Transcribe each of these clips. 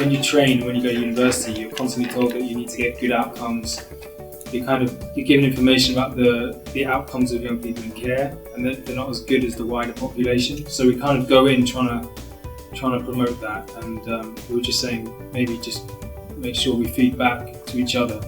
when you train, when you go to university, you're constantly told that you need to get good outcomes. You're given information about the outcomes of young people in care, and they're not as good as the wider population. So we kind of go in trying to promote that, and we were just saying maybe just make sure we feed back to each other.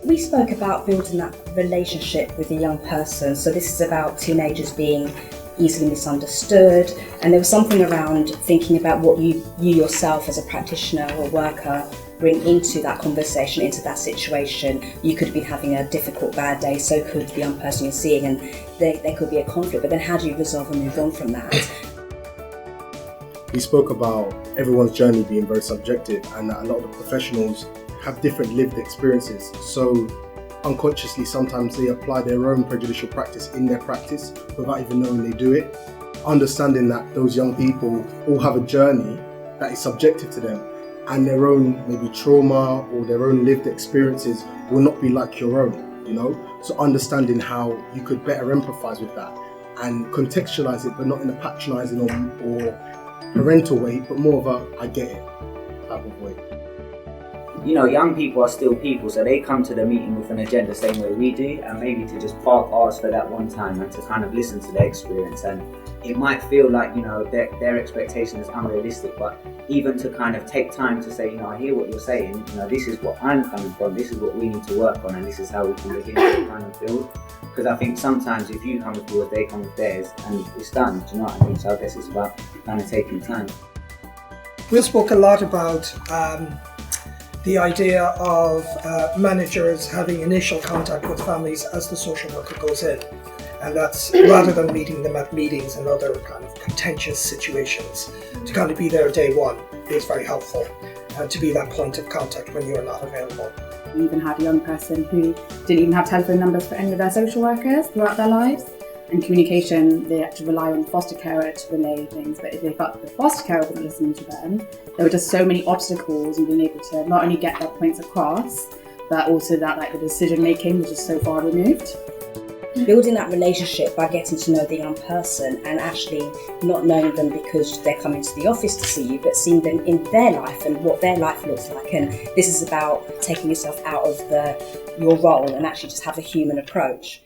We spoke about building that relationship with a young person. So this is about teenagers being easily misunderstood, and there was something around thinking about what you yourself as a practitioner or worker bring into that conversation, into that situation. You could be having a difficult, bad day, so could the young person you're seeing, and there could be a conflict, but then how do you resolve and move on from that? We spoke about everyone's journey being very subjective, and that a lot of the professionals have different lived experiences. So unconsciously, sometimes they apply their own prejudicial practice in their practice without even knowing they do it. Understanding that those young people all have a journey that is subjective to them, and their own maybe trauma or their own lived experiences will not be like your own, you know? So understanding how you could better empathize with that and contextualize it, but not in a patronizing or parental way, but more of a I get it type of way. You know, young people are still people, so they come to the meeting with an agenda same way we do, and maybe to just park ours for that one time and to kind of listen to their experience. And it might feel like, you know, their expectation is unrealistic, but even to kind of take time to say, you know, I hear what you're saying, you know, this is what I'm coming from, this is what we need to work on, and this is how we can begin to kind of build. Because I think sometimes if you come with yours, they come with theirs, and it's done, do you know what I mean? So I guess it's about kind of taking time. We spoke a lot about the idea of managers having initial contact with families as the social worker goes in. And that's rather than meeting them at meetings and other kind of contentious situations, to kind of be there day one is very helpful, and to be that point of contact when you're not available. We even had a young person who didn't even have telephone numbers for any of their social workers throughout their lives. And communication, they had to rely on foster carer to relay things, but if they felt that the foster carer wasn't listening to them, there were just so many obstacles in being able to not only get their points across, but also that like the decision making was just so far removed. Building that relationship by getting to know the young person and actually not knowing them because they're coming to the office to see you, but seeing them in their life and what their life looks like. And this is about taking yourself out of your role and actually just have a human approach.